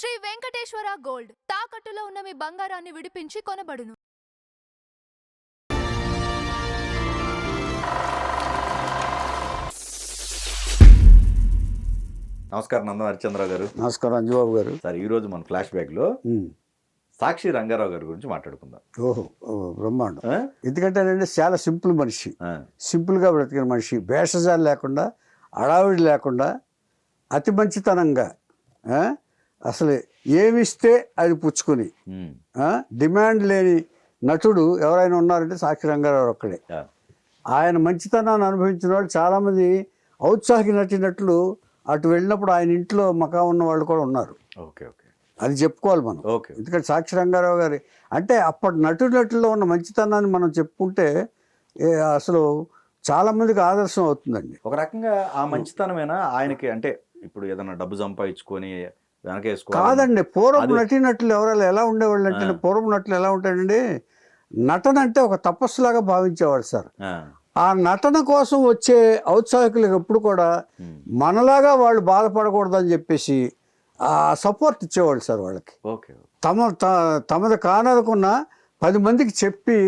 Shri Venkateswara gold తాకట్టులో ఉన్న మీ బంగారాన్ని విడిపించి కొనబడును. నమస్కారం నందం హరిచంద్రరావు గారు. నమస్కారం అంజుబాబు గారు. సార్ ఈరోజు మన ఫ్లాష్ బ్యాక్లో సాక్షి రంగారావు గారి గురించి మాట్లాడుకుందాం. ఓహో బ్రహ్మాండం. ఎందుకంటే చాలా సింపుల్ మనిషి, సింపుల్గా బ్రతికిన మనిషి, భేషజాలు లేకుండా, అడావిడి లేకుండా, అతి మంచితనంగా, అసలు ఏమిస్తే అది పుచ్చుకొని డిమాండ్ లేని నటుడు ఎవరైనా ఉన్నారంటే సాక్షి రంగారావు ఒక్కడే. ఆయన మంచితనాన్ని అనుభవించిన వాళ్ళు చాలామంది ఔత్సాహిక నటినట్లు అటు వెళ్ళినప్పుడు ఆయన ఇంట్లో మకా ఉన్న వాళ్ళు కూడా ఉన్నారు. ఓకే ఓకే, అది చెప్పుకోవాలి మనం. ఎందుకంటే సాక్షి రంగారావు గారి అంటే అప్పటి నటుల్లో ఉన్న మంచితనాన్ని మనం చెప్పుకుంటే అసలు చాలామందికి ఆదర్శం అవుతుందండి. ఒక రకంగా ఆ మంచితనమేనా ఆయనకి? అంటే ఇప్పుడు ఏదైనా డబ్బు సంపాదించుకొని వెనకేసుకో కాదండి. పూర్వపు నటినట్లు ఎవరైనా ఎలా ఉండేవాళ్ళు అంటే, పూర్వపు నటులు ఎలా ఉంటాడండి, నటన అంటే ఒక తపస్సులాగా భావించేవాడు సార్. ఆ నటన కోసం వచ్చే ఔత్సాహికులకు ఎప్పుడు కూడా మనలాగా వాళ్ళు బాధపడకూడదని చెప్పేసి ఆ సపోర్ట్ ఇచ్చేవాళ్ళు సార్ వాళ్ళకి. తమది కాననుకున్న 10 మందికి చెప్పి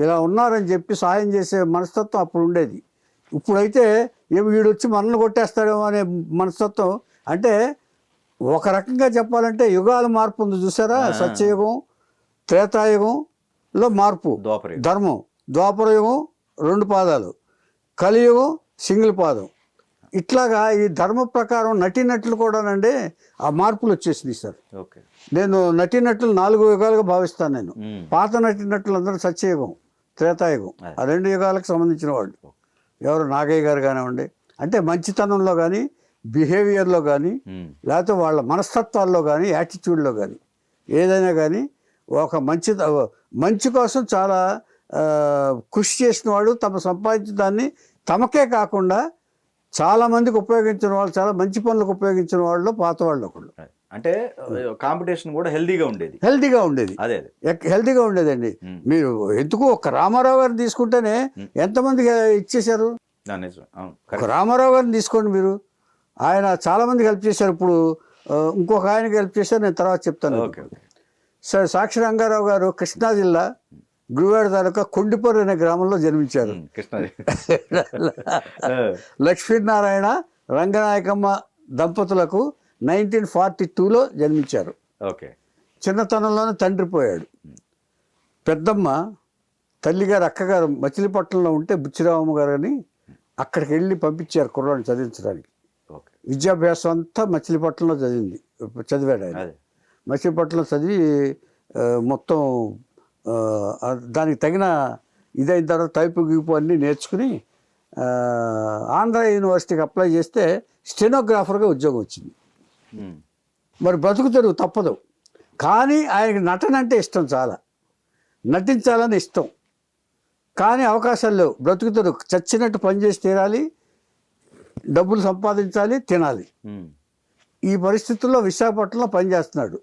ఇలా ఉన్నారని చెప్పి సాయం చేసే మనస్తత్వం అప్పుడు ఉండేది. ఇప్పుడైతే వీడొచ్చి మనల్ని కొట్టేస్తాడేమో అనే మనస్తత్వం. అంటే ఒక రకంగా చెప్పాలంటే యుగాల మార్పు ఉంది చూసారా. సత్యయుగం, త్రేతాయుగంలో మార్పు, ధర్మం, ద్వాపరయుగం 2 పాదాలు, కలియుగం సింగిల్ పాదం. ఇట్లాగా ఈ ధర్మ ప్రకారం నటినట్లు కూడానండి ఆ మార్పులు వచ్చేసింది సార్. నేను నటినట్లు 4 యుగాలుగా భావిస్తాను నేను. పాత నటినట్లు అందరూ సత్యయుగం, త్రేతాయుగం, ఆ 2 యుగాలకు సంబంధించిన వాళ్ళు. ఎవరు నాగయ్య గారు కానివ్వండి, అంటే మంచితనంలో కానీ, బిహేవియర్లో కానీ, లేకపోతే వాళ్ళ మనస్తత్వాల్లో కానీ, యాటిట్యూడ్లో కానీ, ఏదైనా కానీ ఒక మంచి కోసం చాలా కృషి చేసిన వాడు, తమ సంపాదించిన దాన్ని తమకే కాకుండా చాలామందికి ఉపయోగించిన వాళ్ళు, చాలా మంచి పనులకు ఉపయోగించిన వాళ్ళు పాత వాళ్ళు ఒకళ్ళు. అంటే కాంపిటీషన్ కూడా హెల్దీగా ఉండేది. అదే హెల్దీగా ఉండేదండి. మీరు ఎందుకు ఒక రామారావు గారిని తీసుకుంటేనే ఎంతమందికి ఇచ్చేశారు. ఒక రామారావు గారిని తీసుకోండి మీరు, ఆయన చాలామందికి హెల్ప్ చేశారు. ఇప్పుడు ఇంకొక ఆయనకి హెల్ప్ చేశారు, నేను తర్వాత చెప్తాను. సరే, సాక్షి రంగారావు గారు కృష్ణా జిల్లా గుడివాడ తాలూకా కొండిపర్రు అనే గ్రామంలో జన్మించారు. లక్ష్మీనారాయణ రంగనాయకమ్మ దంపతులకు 1942లో జన్మించారు. చిన్నతనంలోనే తండ్రి పోయాడు. పెద్దమ్మ తల్లిగారు అక్కగారు మచిలీపట్నంలో ఉంటే బుచ్చిరామమ్మ గారు అని అక్కడికి వెళ్ళి పంపించారు కుర్రాడిని చదివించడానికి. విద్యాభ్యాసం అంతా మచిలీపట్నంలో చదివాడు ఆయన. మచిలీపట్నంలో చదివి మొత్తం దానికి తగిన ఇదైన తర్వాత టైపు గీపు అన్నీ నేర్చుకుని ఆంధ్ర యూనివర్సిటీకి అప్లై చేస్తే స్టెనోగ్రాఫర్గా ఉద్యోగం వచ్చింది. మరి బ్రతుకు తెరువు తప్పదు. కానీ ఆయనకి నటన అంటే ఇష్టం, చాలా నటించాలని ఇష్టం. కానీ అవకాశాలు లేవు. బ్రతుకు తెరువు, చచ్చినట్టు పనిచేసి తీరాలి, డబ్బులు సంపాదించాలి, తినాలి. ఈ పరిస్థితుల్లో విశాఖపట్నంలో పనిచేస్తున్నాడు.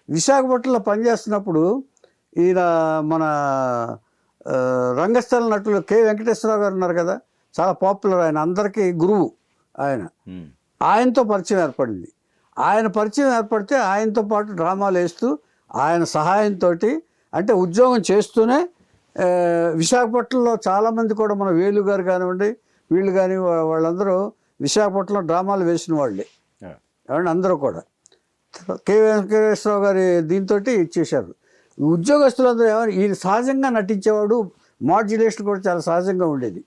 విశాఖపట్నంలో పనిచేస్తున్నప్పుడు ఈయన మన రంగస్థల నటులు కె వెంకటేశ్వరరావు గారు ఉన్నారు కదా, చాలా పాపులర్, ఆయన అందరికీ గురువు. ఆయనతో పరిచయం ఏర్పడింది. ఆయన పరిచయం ఏర్పడితే ఆయనతో పాటు డ్రామాలు వేస్తూ ఆయన సహాయంతో, అంటే ఉద్యోగం చేస్తూనే విశాఖపట్నంలో చాలామంది కూడా మన వేలు గారు కానివ్వండి, వీళ్ళు కానీ వాళ్ళందరూ విశాఖపట్నంలో డ్రామాలు వేసిన వాళ్ళే ఏమంటే అందరూ కూడా. కె వెంకటేశ్వరరావు గారి దీంతో ఇచ్చేశారు. ఉద్యోగస్తులందరూ ఏమని, ఈయన సహజంగా నటించేవాడు, మాడ్యులేషన్ కూడా చాలా సహజంగా ఉండేది.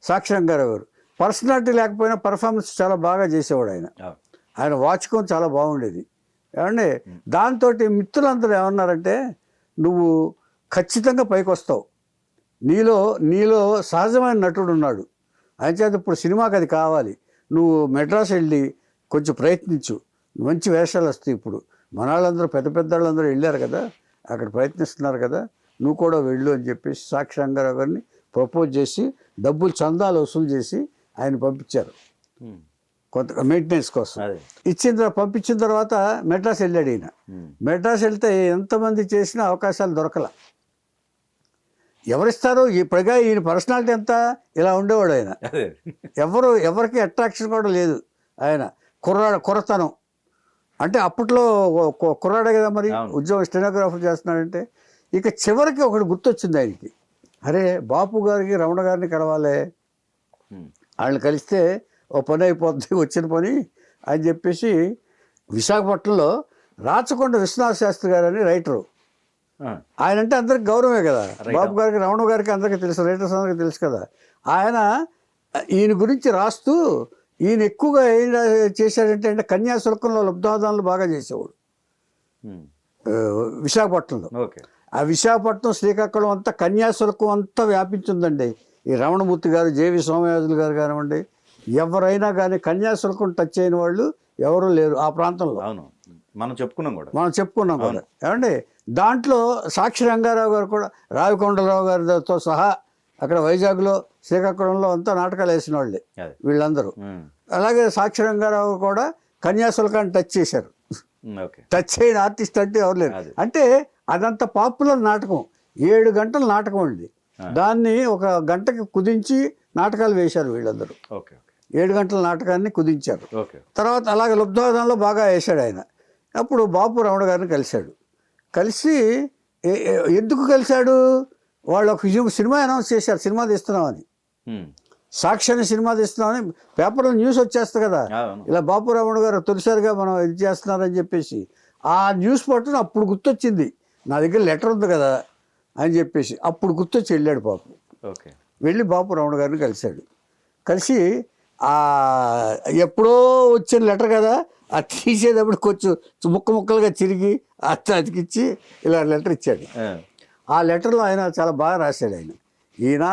సాక్షి రంగారావు గారు పర్సనాలిటీ లేకపోయినా పర్ఫార్మెన్స్ చాలా బాగా చేసేవాడు. ఆయన వాచకం చాలా బాగుండేది ఏమండి. దాంతో మిత్రులందరూ ఏమన్నారంటే, నువ్వు ఖచ్చితంగా పైకి వస్తావు, నీలో సహజమైన నటుడు ఉన్నాడు, ఆయన చేత ఇప్పుడు సినిమాకి అది కావాలి, నువ్వు మెడ్రాస్ వెళ్ళి కొంచెం ప్రయత్నించు, మంచి వేషాలు వస్తాయి. ఇప్పుడు మన వాళ్ళందరూ పెద్ద వాళ్ళందరూ వెళ్ళారు కదా, అక్కడ ప్రయత్నిస్తున్నారు కదా, నువ్వు కూడా వెళ్ళు అని చెప్పేసి సాక్షి రంగారావు గారిని ప్రపోజ్ చేసి డబ్బులు చందాలు వసూలు చేసి ఆయన పంపించారు కొంత మెయింటెనెన్స్ కోసం. పంపించిన తర్వాత మెడ్రాస్ వెళ్ళాడు ఈయన. మెడ్రాస్ వెళ్తే ఎంతమంది చేసినా అవకాశాలు దొరకల. ఎవరిస్తారు? ఇప్పుడుగా ఈయన పర్సనాలిటీ అంతా ఇలా ఉండేవాడు ఆయన. ఎవరికి అట్రాక్షన్ కూడా లేదు. ఆయన కుర్రతనం, అంటే అప్పట్లో కుర్రాడే కదా మరి అవును. ఉద్యోగం స్టెనోగ్రాఫర్ చేస్తున్నాడంటే ఇక చివరికి ఒకటి గుర్తొచ్చింది ఆయనకి. అరే బాపు గారికి రమణ గారిని కలవాలి, వాళ్ళని కలిస్తే ఓ పని అయిపోద్ది వచ్చిన పని అని చెప్పేసి విశాఖపట్నంలో రాచకొండ విశ్వనాథ శాస్త్రి గారు అని రైటరు. ఆయన అంటే అందరికి గౌరవమే కదా, బాపు గారికి రమణ గారికి అందరికీ తెలుసు, రైటర్స్ అందరికీ తెలుసు కదా. ఆయన ఈయన గురించి రాస్తూ ఈయన ఎక్కువగా ఏం చేశాడంటే కన్యాశుల్కంలో లబ్ధాదానాలు బాగా చేసేవాడు విశాఖపట్నంలో. ఆ విశాఖపట్నం శ్రీకాకుళం అంతా కన్యాశుల్కం అంతా వ్యాపించిందండి. ఈ రమణమూర్తి గారు, జేవి సోమయాజులు గారు కానివ్వండి, ఎవరైనా కానీ కన్యాశుల్కం టచ్ అయిన వాళ్ళు ఎవరూ లేరు ఆ ప్రాంతంలో. మనం చెప్పుకున్నాం కూడా ఏమండి. దాంట్లో సాక్షి రంగారావు గారు కూడా, రావికొండలరావు గారితో సహా అక్కడ వైజాగ్లో శ్రీకాకుళంలో అంతా నాటకాలు వేసిన వాళ్ళే వీళ్ళందరూ. అలాగే సాక్షి రంగారావు కూడా కన్యాశుల్కాన్ని టచ్ చేశారు. టచ్ అయిన ఆర్టిస్ట్ అంటే ఎవరు లేరు. అంటే అదంత పాపులర్ నాటకం, 7 గంటల నాటకం అండి. దాన్ని ఒక గంటకి కుదించి నాటకాలు వేశారు వీళ్ళందరూ. 7 గంటల నాటకాన్ని కుదించారు. తర్వాత అలాగే లుబ్ధాదానంలో బాగా వేశాడు ఆయన. అప్పుడు బాపు రమణ గారిని కలిశాడు. కలిసి ఎందుకు కలిశాడు, వాళ్ళు ఒక సినిమా అనౌన్స్ చేశారు, సినిమా తీస్తున్నామని. సాక్షి అనే సినిమా తీస్తున్నామని పేపర్లో న్యూస్ వచ్చేస్తుంది కదా, ఇలా బాపు రమణ గారు తొలిసారిగా మనం ఇది చేస్తున్నారని చెప్పేసి. ఆ న్యూస్ పట్టున అప్పుడు గుర్తొచ్చింది, నా దగ్గర లెటర్ ఉంది కదా అని చెప్పేసి. అప్పుడు గుర్తొచ్చి వెళ్ళాడు బాపు. వెళ్ళి బాపు రమణ గారిని కలిశాడు. కలిసి ఎప్పుడో వచ్చిన లెటర్ కదా, అది తీసేటప్పుడు కొంచెం ముక్కలుగా చిరిగి అతికిచ్చి ఇలా లెటర్ ఇచ్చాడు. ఆ లెటర్లో ఆయన చాలా బాగా రాశాడు. ఈయన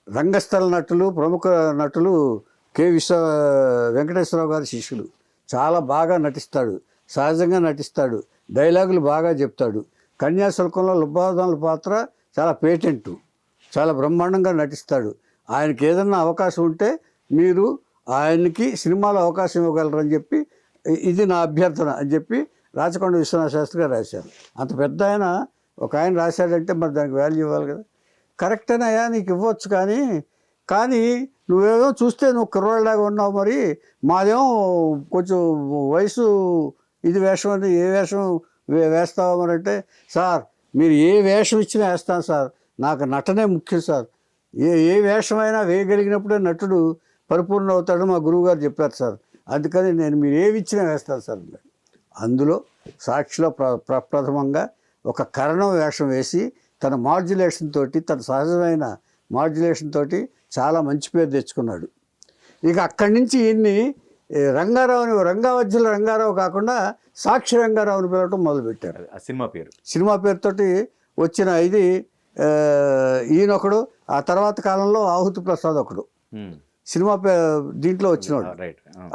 రంగస్థల నటులు, ప్రముఖ నటులు వెంకటేశ్వరరావు గారి శిష్యులు. చాలా బాగా నటిస్తాడు, సహజంగా నటిస్తాడు, డైలాగులు బాగా చెప్తాడు. కన్యాశుల్కంలో లుబ్బాదానుల పాత్ర చాలా పేటెంటు, చాలా బ్రహ్మాండంగా నటిస్తాడు. ఆయనకి ఏదన్నా అవకాశం ఉంటే మీరు ఆయనకి సినిమాలో అవకాశం ఇవ్వగలరని చెప్పి, ఇది నా అభ్యర్థన అని చెప్పి రాచకొండ విశ్వనాథ శాస్త్రి గారు రాశారు. అంత పెద్ద ఆయన ఒక ఆయన రాశాడంటే మరి దానికి వాల్యూ ఇవ్వాలి కదా. కరెక్టేనయ్యా, నీకు ఇవ్వచ్చు, కానీ నువ్వేమో చూస్తే నువ్వు కుర్రాళ్ళలాగా ఉన్నావు, మరి మాదేమో కొంచెం వయసు ఇది వేషం అని, ఏ వేషం వేస్తావా మరి అంటే, సార్ మీరు ఏ వేషం ఇచ్చినా వేస్తాను సార్, నాకు నటనే ముఖ్యం సార్, ఏ వేషమైనా వేయగలిగినప్పుడే నటుడు పరిపూర్ణ అవుతాడు మా గురువుగారు చెప్పారు సార్, అందుకని నేను మీరు ఏవి ఇచ్చినా వేస్తాను సార్. అందులో సాక్షిలో ప్రప్రథమంగా ఒక కరణం వేషం వేసి తన మాడ్యులేషన్ తోటి, తన సహజమైన మాడ్యులేషన్ తోటి చాలా మంచి పేరు తెచ్చుకున్నాడు. ఇక అక్కడి నుంచి ఈయన్ని రంగావజ్జుల రంగారావు కాకుండా సాక్షి రంగారావుని పిలవటం మొదలుపెట్టారు. సినిమా పేరుతోటి వచ్చిన ఇది ఈయనొకడు. ఆ తర్వాత కాలంలో ఆహుతి ప్రసాద్ ఒకడు సినిమా దీంట్లో వచ్చినవాడు,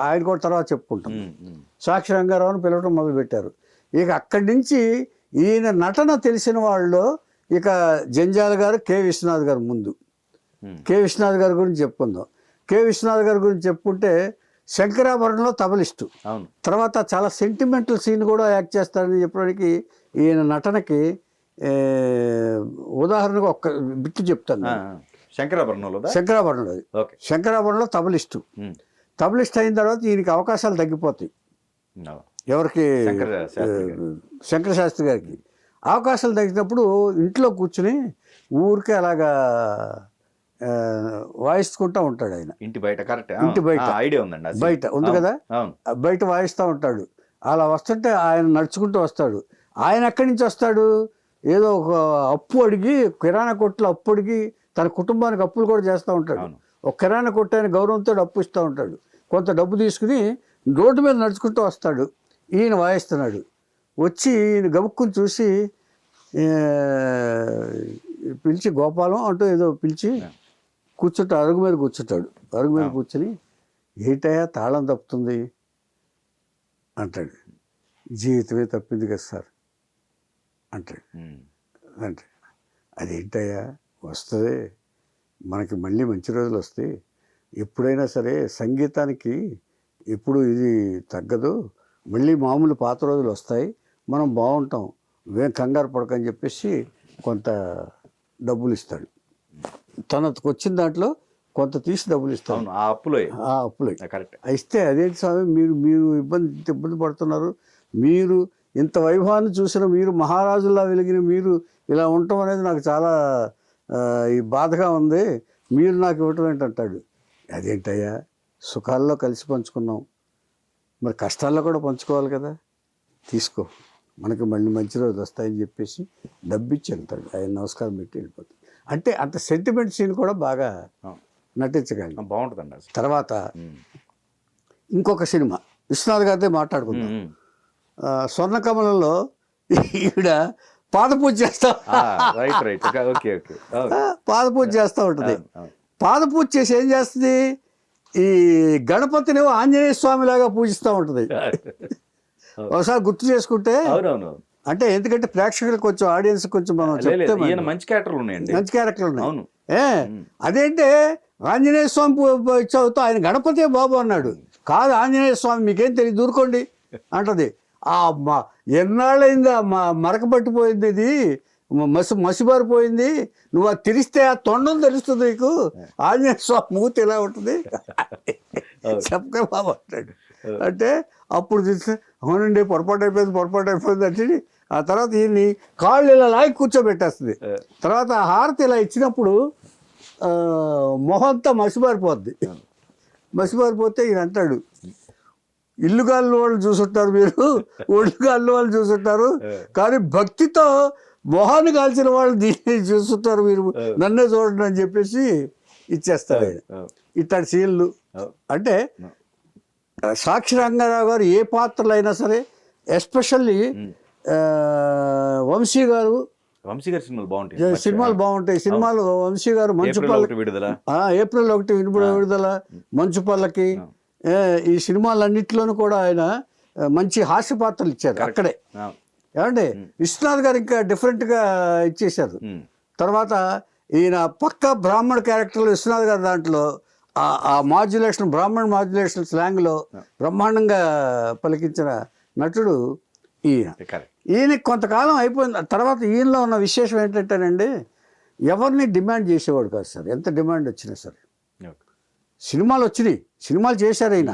ఆయన కూడా తర్వాత చెప్పుకుంటాం. సాక్షి రంగారావుని పిలవటం మొదలుపెట్టారు. ఇక అక్కడి నుంచి ఈయన నటన తెలిసిన వాళ్ళు ఇక జంజాల గారు, కె విశ్వనాథ్ గారు. ముందు కె విశ్వనాథ్ గారి గురించి చెప్పుకుందాం. కె విశ్వనాథ్ గారి గురించి చెప్పుకుంటే శంకరాభరణంలో తబలిస్టు, తర్వాత చాలా సెంటిమెంటల్ సీన్ కూడా యాక్ట్ చేస్తాడని చెప్పడానికి ఈయన నటనకి ఉదాహరణకు ఒక్క బిట్టు చెప్తాను. శంకరాభరణంలో తబలిస్టు అయిన తర్వాత ఈయనకి అవకాశాలు తగ్గిపోతాయి. ఎవరికి? శంకర శాస్త్రి గారికి అవకాశాలు తగ్గినప్పుడు ఇంట్లో కూర్చుని ఊరికే అలాగా వాయిస్తుకుంటూ ఉంటాడు ఆయన. ఇంటి బయట ఉంది కదా, బయట వాయిస్తూ ఉంటాడు. అలా వస్తుంటే ఆయన నడుచుకుంటూ వస్తాడు. ఆయన ఎక్కడి నుంచి వస్తాడు? ఏదో ఒక అప్పు అడిగి, కిరాణా కొట్లో అప్పు అడిగి తన కుటుంబానికి అప్పులు కూడా చేస్తూ ఉంటాడు. ఒక కిరాణా కొట్టు ఆయన గౌరవంతో అప్పు ఇస్తూ ఉంటాడు. కొంత డబ్బు తీసుకుని రోడ్డు మీద నడుచుకుంటూ వస్తాడు. ఈయన వాయిస్తున్నాడు. వచ్చి ఈయన గబుక్కుని చూసి పిలిచి గోపాలం అంటూ ఏదో పిలిచి కూర్చుంటా, అరుగు మీద కూర్చుని ఏంటయ్యా తాళం తప్పుతుంది అంటాడు. జీవితమే తప్పింది కదా సార్ అంటాడు. అంటే అదేంటయ్యా, వస్తుంది, మనకి మళ్ళీ మంచి రోజులు వస్తాయి, ఎప్పుడైనా సరే సంగీతానికి ఎప్పుడు ఇది తగ్గదు, మళ్ళీ మామూలు పాత రోజులు వస్తాయి, మనం బాగుంటాం, ఇవేం కంగారు పడకని చెప్పేసి కొంత డబ్బులు ఇస్తాడు. తనకు వచ్చిన దాంట్లో కొంత తీసి డబ్బులు ఇస్తాడు. ఆ అప్పులే ఇస్తే, అదేంటి స్వామి మీరు ఇబ్బంది పడుతున్నారు, మీరు ఇంత వైభవాన్ని చూసిన మీరు, మహారాజుల్లా వెలిగిన మీరు ఇలా ఉండటం అనేది నాకు చాలా ఈ బాధగా ఉంది, మీరు నాకు ఇవ్వటం ఏంటంటాడు. అదేంటయ్యా, సుఖాల్లో కలిసి పంచుకున్నాం, మరి కష్టాల్లో కూడా పంచుకోవాలి కదా, తీసుకో, మనకి మళ్ళీ మంచి రోజు వస్తాయని చెప్పేసి డబ్బిచ్చి వెళ్తాడు. ఆయన నమస్కారం పెట్టి వెళ్ళిపోతాడు. అంటే అంత సెంటిమెంట్ సీన్ కూడా బాగా నటించగలిగి బాగుంటుందండి అసలు. తర్వాత ఇంకొక సినిమా విశ్వనాథ్ గారితో మాట్లాడుకుందాం. స్వర్ణకమలంలో ఈవిడ పాదపూజ చేస్తా, పాదపూజ చేస్తూ ఉంటుంది. పాదపూజ చేసి ఏం చేస్తుంది, ఈ గణపతిని ఆంజనేయ స్వామి లాగా పూజిస్తూ ఉంటుంది. ఒకసారి గుర్తు చేసుకుంటే, అంటే ఎందుకంటే ప్రేక్షకులకు కొంచెం, ఆడియన్స్ కొంచెం మనం చెప్తే మంచి క్యారెక్టర్లు ఉన్నాయండి, మంచి క్యారెక్టర్లు ఉన్నాయి. అదేంటే ఆంజనేయ స్వామి చదువుతూ ఆయన గణపతే బాబు అన్నాడు. కాదు ఆంజనేయ స్వామి, మీకేం తెలియదు, దూరుకోండి అంటది. ఎన్నాళ్ళైందా మరక పట్టిపోయింది, ఇది మసిబారిపోయింది, నువ్వు అది తెరిస్తే ఆ తొండం తెలుస్తుంది నీకు, ఆంజనేయ స్వామి మూతి ఎలా ఉంటుంది చెప్పే బాబు అంటాడు. అంటే అప్పుడు తెలిస్తే అవునండి పొరపాటు అయిపోయింది అంటే, ఆ తర్వాత ఈయన్ని కాళ్ళు ఇలా లాగి కూర్చోబెట్టేస్తుంది. తర్వాత ఆ హారతి ఇలా ఇచ్చినప్పుడు మొహంతా మసిబారిపోద్ది. మసిబారిపోతే ఈయన అంటాడు, ఇల్లు గాళ్ళు వాళ్ళు చూసుంటారు మీరు, ఒళ్ళు గాళ్ళు వాళ్ళు చూసుంటారు, కానీ భక్తితో మొహాన్ని కాల్చిన వాళ్ళు దీన్ని చూస్తుంటారు, మీరు నన్నే చూడండి అని చెప్పేసి ఇచ్చేస్తారు ఆయన. ఇట్లాంటి సీన్లు అంటే సాక్షి రంగారావు గారు ఏ పాత్రలు అయినా సరే, ఎస్పెషల్లీ వంశీ గారు సినిమాలు బాగుంటాయి. సినిమాలు వంశీ గారు మంచుపల్లకి ఏప్రిల్ 1 విడుదల, మంచుపల్లకి, ఈ సినిమాలన్నింటిలోనూ కూడా ఆయన మంచి హాస్య పాత్రలు ఇచ్చారు అక్కడే. ఏమండి విశ్వనాథ్ గారు ఇంకా డిఫరెంట్గా ఇచ్చేశారు. తర్వాత ఈయన పక్క బ్రాహ్మణ క్యారెక్టర్లు విశ్వనాథ్ గారు దాంట్లో ఆ మాడ్యులేషన్, బ్రాహ్మణ మాడ్యులేషన్ స్లాంగ్లో బ్రహ్మాండంగా పలికించిన నటుడు ఈయనకి కొంతకాలం అయిపోయిన తర్వాత ఈయనలో ఉన్న విశేషం ఏంటంటేనండి, ఎవరిని డిమాండ్ చేసేవాడు కాదు సార్. ఎంత డిమాండ్ వచ్చినా సరే, సినిమాలు వచ్చినాయి, సినిమాలు చేశారు. ఆయన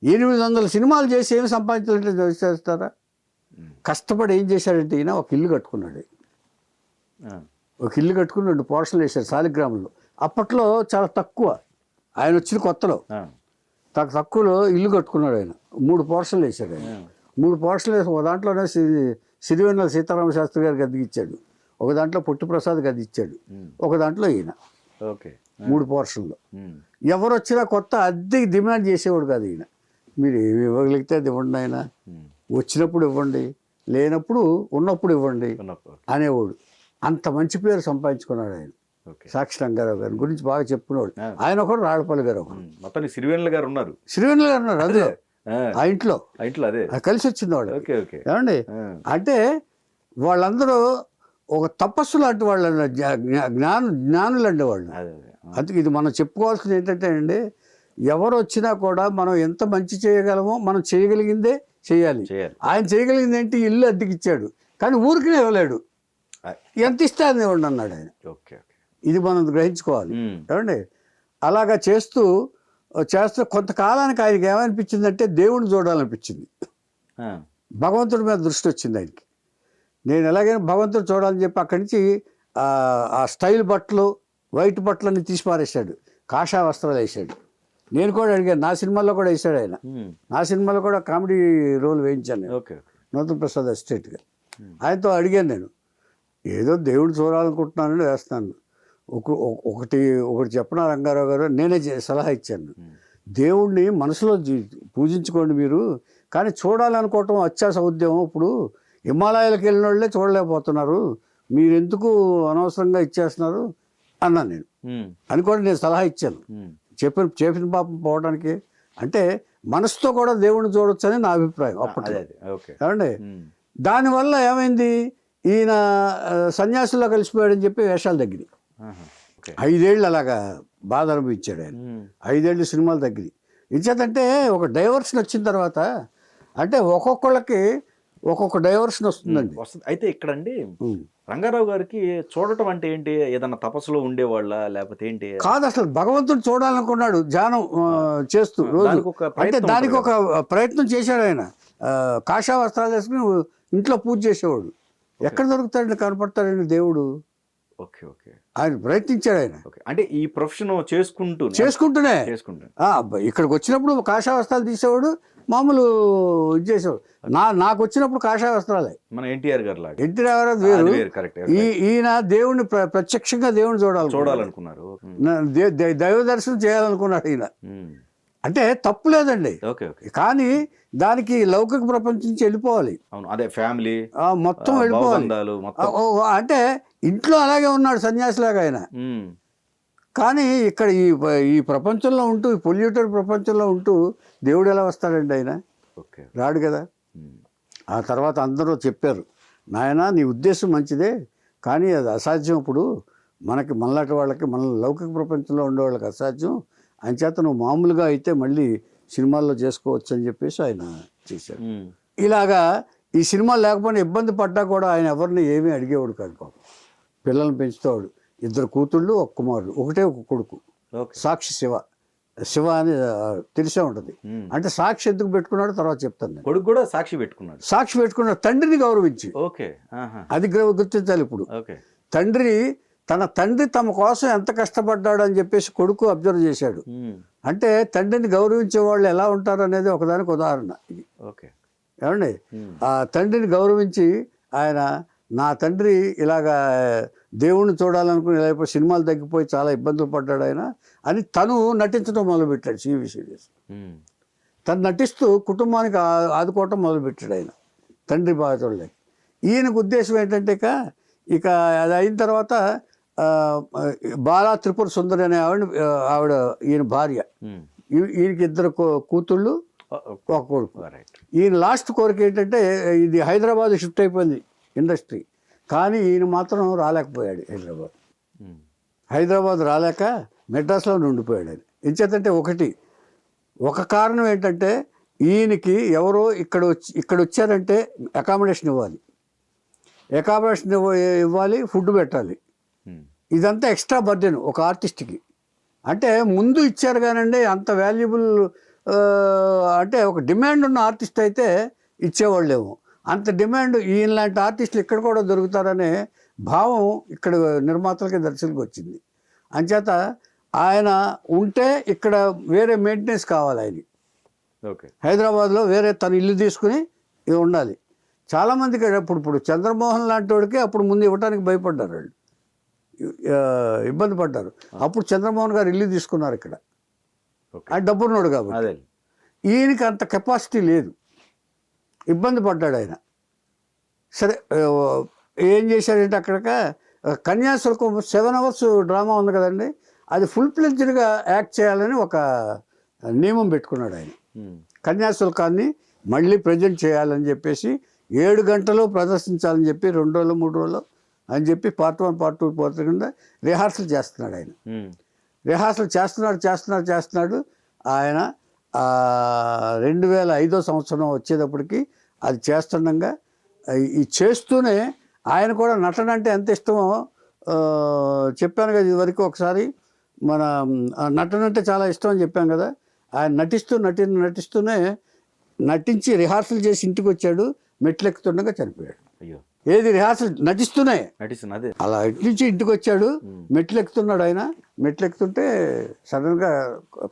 800 సినిమాలు చేసి ఏమి సంపాదించాలంటే చేస్తారా? కష్టపడి ఏం చేశాడంటే ఈయన ఒక ఇల్లు కట్టుకున్నాడు. ఒక ఇల్లు కట్టుకుని 2 పోర్షన్లు వేశారు సాలిగ్రామంలో. అప్పట్లో చాలా తక్కువ, ఆయన వచ్చిన కొత్తలో తక్కువలో ఇల్లు కట్టుకున్నాడు ఆయన. 3 పోర్షన్లు వేశాడు ఆయన. 3 పోర్షన్లు వేసి ఒక దాంట్లోనే సిరివెన్నెల సీతారామ శాస్త్రి గారు గది ఇచ్చాడు, ఒక దాంట్లో పొట్టి ప్రసాద్ గది ఇచ్చాడు, ఒక దాంట్లో ఈయన. 3 పోర్షన్లు. ఎవరు వచ్చినా కొత్త అద్దెకి డిమాండ్ చేసేవాడు కాదు ఈయన. మీరు ఏమి ఇవ్వగలిగితే అది ఇవ్వండి ఆయన, వచ్చినప్పుడు ఇవ్వండి, లేనప్పుడు ఉన్నప్పుడు ఇవ్వండి అనేవాడు. అంత మంచి పేరు సంపాదించుకున్నాడు ఆయన. సాక్షి రంగారావు గారి గురించి బాగా చెప్పుకున్నాడు. ఆయన ఒకడు, రాళ్ళపల్లి గారు ఒకడు, మొత్తం సిరివెన్నెల గారు ఉన్నారు. అదే ఆ ఇంట్లో అదే కలిసి వచ్చింది వాడు. ఏమండి అంటే వాళ్ళందరూ ఒక తపస్సు లాంటి వాళ్ళు, జ్ఞానులు అండి వాళ్ళు. అందుకే ఇది మనం చెప్పుకోవాల్సింది ఏంటంటే అండి, ఎవరు వచ్చినా కూడా మనం ఎంత మంచి చేయగలమో మనం చేయగలిగిందే చేయాలి. ఆయన చేయగలిగింది ఏంటి, ఇల్లు అద్దెకిచ్చాడు, కానీ ఊరికినే ఇవ్వలేడు, ఎంత ఇస్తే అది ఇవ్వండి అన్నాడు ఆయన. ఇది మనం గ్రహించుకోవాలి. ఏమండి అలాగా చేస్తూ కొంతకాలానికి ఆయనకి ఏమనిపించిందంటే దేవుడిని చూడాలనిపించింది, భగవంతుడి మీద దృష్టి వచ్చింది ఆయనకి. నేను ఎలాగైనా భగవంతుడు చూడాలని చెప్పి అక్కడి నుంచి ఆ స్టైల్ బట్టలు, వైట్ బట్టలన్నీ తీసి పారేశాడు, కాషా వస్త్రాలు వేసాడు. నేను కూడా అడిగాను, నా సినిమాలో కూడా వేసాడు ఆయన. నా సినిమాలో కూడా కామెడీ రోల్ వేయించాను నేను, నూతన్ ప్రసాద్ అసిస్టెంట్గా. ఆయనతో అడిగాను, నేను ఏదో దేవుడు చూడాలనుకుంటున్నానని వేస్తాను. ఒకటి చెప్పిన రంగారావు గారు, నేనే సలహా ఇచ్చాను, దేవుణ్ణి మనసులో పూజించుకోండి మీరు, కానీ చూడాలనుకోవటం అత్యాస ఉద్యమం. ఇప్పుడు హిమాలయాలకు వెళ్ళిన వాళ్ళే చూడలేకపోతున్నారు, మీరు ఎందుకు అనవసరంగా ఇచ్చేస్తున్నారు అన్నాను నేను. అని కూడా నేను సలహా ఇచ్చాను, చెప్పిన పాపం పోవడానికి. అంటే మనసుతో కూడా దేవుణ్ణి చూడొచ్చు అని నా అభిప్రాయం అప్పట్లో. ఏమండి దానివల్ల ఏమైంది, ఈయన సన్యాసుల్లో కలిసిపోయాడని చెప్పి వేషాలు తగ్గినాయి. 5 ఏళ్ళు అలాగా బాధ అనుభవించాడు ఆయన. 5 ఏళ్ళు సినిమాలు తగ్గినాయి. ఇచ్చేదంటే ఒక డైవర్షన్ వచ్చిన తర్వాత, అంటే ఒక్కొక్కళ్ళకి ఒక్కొక్క డైవర్షన్ వస్తుందండి. అయితే ఇక్కడండి రంగారావు గారికి చూడటం అంటే ఏంటి, ఏదన్నా తపస్సులో ఉండేవాళ్ళ లేకపోతే ఏంటి? కాదు, అసలు భగవంతుడు చూడాలనుకున్నాడు ధ్యానం చేస్తూ రోజు. అంటే దానికి ఒక ప్రయత్నం చేశాడు ఆయన. కాషాయ వస్త్రాలు వేసుకుని ఇంట్లో పూజ చేసేవాడు. ఎక్కడ దొరుకుతాడండి, కనపడతాడండి దేవుడు? ఓకే ఓకే ఆయన ప్రయత్నించాడు ఆయన. ఓకే. అంటే ఈ ప్రొఫెషన్ చేసుకుంటూనే ఇక్కడికి వచ్చినప్పుడు కాషాయ వస్త్రాలు తీసేవాడు, మామూలు ఇది చేసేవాడు. నాకు వచ్చినప్పుడు కాషాయ వస్త్రాలే. మన ఎన్టీఆర్ గారు లాగా. ఎన్టీఆర్ వేరు. కరెక్ట్. ఈయన దేవుడిని ప్రత్యక్షంగా దేవుని చూడాలనుకున్నారు, దైవ దర్శనం చేయాలనుకున్నాడు ఈయన. అంటే తప్పు లేదండి, కానీ దానికి లౌకిక ప్రపంచం నుంచి వెళ్ళిపోవాలి. అదే ఫ్యామిలీ మొత్తం వెళ్ళిపోవాలి. అంటే ఇంట్లో అలాగే ఉన్నాడు సన్యాసిలాగా ఆయన, కానీ ఇక్కడ ఈ ప్రపంచంలో ఉంటూ, ఈ పొల్యూటెడ్ ప్రపంచంలో ఉంటూ దేవుడు ఎలా వస్తాడండి? ఆయన రాడు కదా. ఆ తర్వాత అందరూ చెప్పారు, నాయనా నీ ఉద్దేశం మంచిదే, కానీ అది అసాధ్యం. ఇప్పుడు మనలాంటి వాళ్ళకి, మన లౌకిక ప్రపంచంలో ఉండే వాళ్ళకి అసాధ్యం. అంచేత నువ్వు మామూలుగా అయితే మళ్ళీ సినిమాల్లో చేసుకోవచ్చు అని చెప్పేసి ఆయన చేశాడు. ఇలాగా ఈ సినిమా లేకపోయినా ఇబ్బంది పడ్డా కూడా ఆయన ఎవరిని ఏమీ అడిగేవాడు కాదు. పాపం పిల్లల్ని పెంచుతాడు. 2 కూతుళ్ళు, 1 కుమారుడు, ఒకటే ఒక కొడుకు. సాక్షి శివ అని తెలిసే ఉంటుంది. అంటే సాక్షి ఎందుకు పెట్టుకున్నాడో తర్వాత చెప్తాను నేను. కొడుకు కూడా సాక్షి పెట్టుకున్నాడు తండ్రిని గౌరవించి. అది గుర్తించాలి. ఇప్పుడు తన తండ్రి తమ కోసం ఎంత కష్టపడ్డాడు అని చెప్పేసి కొడుకు అబ్జర్వ్ చేశాడు. అంటే తండ్రిని గౌరవించే వాళ్ళు ఎలా ఉంటారు అనేది ఒకదానికి ఉదాహరణ ఇది. ఏమండి, ఆ తండ్రిని గౌరవించి ఆయన, నా తండ్రి ఇలాగా దేవుణ్ణి చూడాలనుకుని లేకపోతే సినిమాలు తగ్గిపోయి చాలా ఇబ్బందులు పడ్డాడు ఆయన అని తను నటించడం మొదలుపెట్టాడు. టీవీ సీరియల్స్ తను నటిస్తూ కుటుంబానికి ఆదుకోవటం మొదలుపెట్టాడు ఆయన, తండ్రి బాధతోళ్ళకి. ఈయనకు ఉద్దేశం ఏంటంటే ఇక అది అయిన తర్వాత బాలా త్రిపుర సుందరి అనే ఆవిడ ఈయన భార్య. ఈయనకి 2 కూతుళ్ళు, 1 కొడుకు. ఈయన లాస్ట్ కోరిక ఏంటంటే, ఇది హైదరాబాద్ షిఫ్ట్ అయిపోయింది ఇండస్ట్రీ, కానీ ఈయన మాత్రం రాలేకపోయాడు. హైదరాబాద్ రాలేక మెడ్రాస్లో ఉండిపోయాడు ఆయన. ఎంచేతంటే ఒక కారణం ఏంటంటే, ఈయనకి ఎవరో ఇక్కడ వచ్చారంటే అకామిడేషన్ ఇవ్వాలి, ఫుడ్ పెట్టాలి. ఇదంతా ఎక్స్ట్రా బర్డెన్ ఒక ఆర్టిస్ట్కి. అంటే ముందు ఇచ్చారు కానండి, అంత వాల్యుబుల్ అంటే ఒక డిమాండ్ ఉన్న ఆర్టిస్ట్ అయితే ఇచ్చేవాళ్ళేమో. అంత డిమాండ్ ఈయన లాంటి ఆర్టిస్టులు ఇక్కడ కూడా దొరుకుతారనే భావం ఇక్కడ నిర్మాతలకి, దర్శకులకి వచ్చింది. అంచేత ఆయన ఉంటే ఇక్కడ వేరే మెయింటెనెన్స్ కావాలి ఆయన. హైదరాబాద్లో వేరే తను ఇల్లు తీసుకుని ఉండాలి. చాలామందికి ఇప్పుడు చంద్రమోహన్ లాంటి వాడికి అప్పుడు ముందు ఇవ్వడానికి భయపడ్డారు వాళ్ళు, ఇబ్బంది పడ్డారు. అప్పుడు చంద్రమోహన్ గారు ఇల్లు తీసుకున్నారు ఇక్కడ, ఆయన డబ్బున్నాడు కాబట్టి. ఈయనకి అంత కెపాసిటీ లేదు, ఇబ్బంది పడ్డాడు ఆయన. సరే ఏం చేశాడంటే, అక్కడ కన్యాశుల్కం 7 hours డ్రామా ఉంది కదండి, అది ఫుల్ ఫ్లెడ్జ్డ్గా యాక్ట్ చేయాలని ఒక నియమం పెట్టుకున్నాడు ఆయన. కన్యాశుల్కాన్ని మళ్ళీ ప్రజెంట్ చేయాలని చెప్పేసి 7 గంటలు ప్రదర్శించాలని చెప్పి 2 రోజులు 3 రోజులు అని చెప్పి పార్ట్ 1 పార్ట్ 2 పార్ట్ 3 కింద రిహార్సల్ చేస్తున్నాడు ఆయన. రిహార్సల్ చేస్తున్నాడు ఆయన. 2005వ సంవత్సరం వచ్చేటప్పటికి అది చేస్తుండగా, ఈ చేస్తూనే ఆయన కూడా నటన అంటే ఎంత ఇష్టమో చెప్పాను కదా ఇదివరకు ఒకసారి. మన నటన అంటే చాలా ఇష్టం అని చెప్పాను కదా. ఆయన నటిస్తూనే నటించి రిహార్సల్ చేసి ఇంటికి వచ్చాడు, మెట్లెక్కుతుండగా చనిపోయాడు. ఏది రిహార్సల్ నటిస్తూనే అలా నుంచి ఇంటికి వచ్చాడు, మెట్లెక్కుతున్నాడు ఆయన. మెట్లెక్కుతుంటే సడన్గా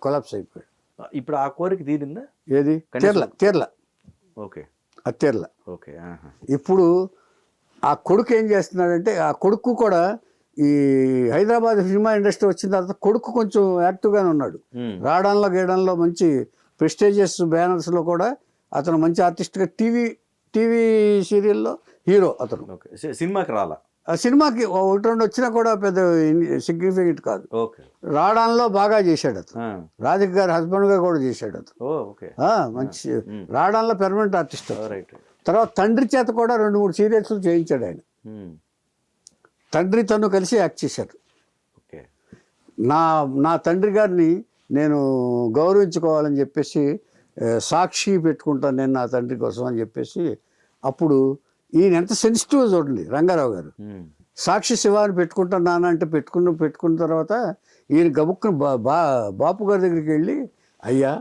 కొలాప్స్ అయిపోయాడు. ఇప్పుడు ఆ కోరిక తీరిందా? ఏది? కేరళ. అది కేరళ. ఇప్పుడు ఆ కొడుకు ఏం చేస్తున్నాడంటే, ఆ కొడుకు కూడా ఈ హైదరాబాద్ సినిమా ఇండస్ట్రీ వచ్చిన తర్వాత కొడుకు కొంచెం యాక్టివ్గానే ఉన్నాడు. రావడంలో గేయడంలో మంచి ప్రెస్టీజియస్ బ్యానర్స్లో కూడా అతను మంచి ఆర్టిస్ట్గా టీవీ సీరియల్లో హీరో అతను. సినిమాకి రాలా, సినిమాకి 1-2 వచ్చినా కూడా పెద్ద సిగ్నిఫికెంట్ కాదు. రావడంలో బాగా చేశాడు అతను. రాధిక గారి హస్బెండ్గా కూడా చేశాడు అతను. మంచి రావడంలో పెర్మనెంట్ ఆర్టిస్ట్. తర్వాత తండ్రి చేత కూడా 2-3 సీరియల్స్ చేయించాడు ఆయన. తండ్రి తను కలిసి యాక్ట్ చేశారు. నా తండ్రి గారిని నేను గౌరవించుకోవాలని చెప్పేసి సాక్షి పెట్టుకుంటాను నేను నా తండ్రి కోసం అని చెప్పేసి. అప్పుడు ఈయన ఎంత సెన్సిటివ్ చూడండి రంగారావు గారు. సాక్షి శివాని పెట్టుకుంటాను నాన్న అంటే పెట్టుకున్న తర్వాత ఈయన గబుక్కుని బాపు గారి దగ్గరికి వెళ్ళి, అయ్యా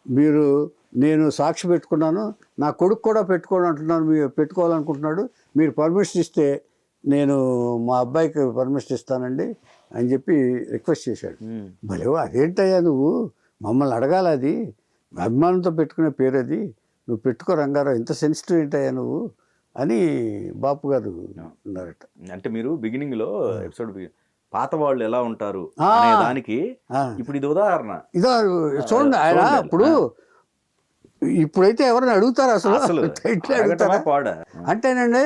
మీరు నేను సాక్షి పెట్టుకున్నాను, నా కొడుకు కూడా పెట్టుకోవాలంటున్నాను, మీరు పెట్టుకోవాలనుకుంటున్నాడు, మీరు పర్మిషన్ ఇస్తే నేను మా అబ్బాయికి పర్మిషన్ ఇస్తానండి అని చెప్పి రిక్వెస్ట్ చేశాడు. భలే అదేంటయ్యా నువ్వు మమ్మల్ని అడగాల, అది అభిమానంతో పెట్టుకునే పేరు, అది నువ్వు పెట్టుకో రంగారావు, ఇంత సెన్సిటివ్ ఏంటయ్యా నువ్వు అని బాపు గారు అన్నారట. అంటే మీరు బిగినింగ్ లో ఎపిసోడ్ పాత వాళ్ళు ఎలా ఉంటారు అనే దానికి ఇప్పుడు ఇది ఉదాహరణ. ఇదో చూడండి, ఆయన ఇప్పుడైతే ఎవరైనా అడుగుతారు అసలు టైటిల్ అడుగుతారా? అంటేనండి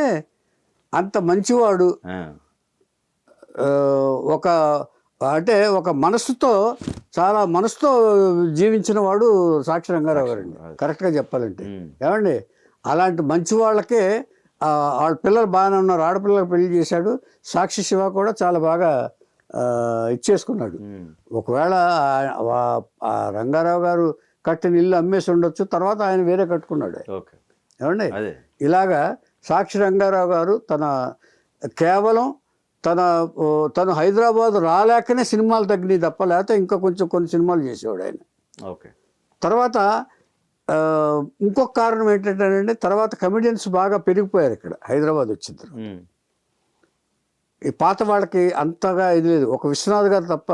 అంత మంచివాడు, ఒక మనసుతో చాలా మనసుతో జీవించిన వాడు సాక్షి రంగారావు గారండి, కరెక్ట్గా చెప్పాలంటే. ఏమండి అలాంటి మంచి వాళ్ళకే వాళ్ళ పిల్లలు బాగానే ఉన్నారు, ఆడపిల్లలకు పెళ్లి చేశాడు. సాక్షి శివ కూడా చాలా బాగా ఇచ్చేసుకున్నాడు. ఒకవేళ ఆ రంగారావు గారు కట్టిన ఇల్లు అమ్మేసి ఉండొచ్చు, తర్వాత ఆయన వేరే కట్టుకున్నాడు. ఏమండి ఇలాగా సాక్షి రంగారావు గారు కేవలం తను హైదరాబాద్ రాలేకనే సినిమాలు తగ్గినాయి తప్ప, లేకపోతే ఇంకా కొన్ని సినిమాలు చేసేవాడు ఆయన. తర్వాత ఇంకొక కారణం ఏంటంటే తర్వాత కమెడియన్స్ బాగా పెరిగిపోయారు ఇక్కడ హైదరాబాద్ వచ్చిన తర్వాత. ఈ పాత వాళ్ళకి అంతగా ఇది లేదు. ఒక విశ్వనాథ్ గారు తప్ప,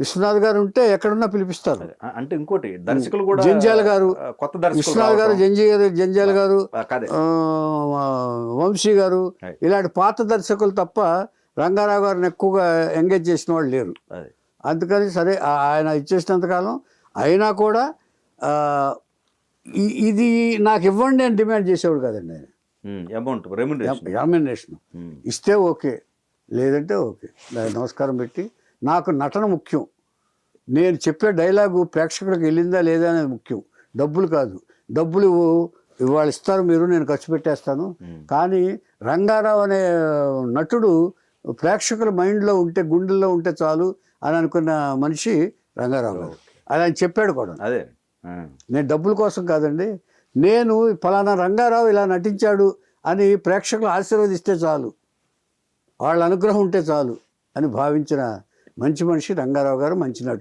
విశ్వనాథ్ గారు ఉంటే ఎక్కడున్నా పిలిపిస్తారు. అంటే ఇంకోటి దర్శకులు కూడా జంజాల గారు, కొత్త దర్శకులు, విశ్వనాథ్ గారు, జంజాల గారు, వంశీ గారు, ఇలాంటి పాత దర్శకులు తప్ప రంగారావు గారిని ఎక్కువగా ఎంగేజ్ చేసిన వాళ్ళు లేరు. అందుకని సరే ఆయన ఇచ్చేసినంతకాలం అయినా కూడా ఇది నాకు ఇవ్వండి అని డిమాండ్ చేసేవాడు కదండి ఆయన. అమౌంట్ రెమ్యునరేషన్ ఇస్తే ఓకే, లేదంటే ఓకే, నమస్కారం పెట్టి నాకు నటన ముఖ్యం, నేను చెప్పే డైలాగు ప్రేక్షకులకు వెళ్ళిందా లేదా అనేది ముఖ్యం, డబ్బులు కాదు. డబ్బులు ఇవాళ ఇస్తారు మీరు, నేను ఖర్చు పెట్టేస్తాను, కానీ రంగారావు అనే నటుడు ప్రేక్షకుల మైండ్లో ఉంటే, గుండెల్లో ఉంటే చాలు అని అనుకున్న మనిషి రంగారావు గారు. అది ఆయన చెప్పాడు కూడా. అదే నేను డబ్బుల కోసం కాదండి, నేను ఫలానా రంగారావు ఇలా నటించాడు అని ప్రేక్షకులు ఆశీర్వదిస్తే చాలు, వాళ్ళ అనుగ్రహం ఉంటే చాలు అని భావించిన మంచి మనిషి రంగారావు గారు, మంచి నటుడు.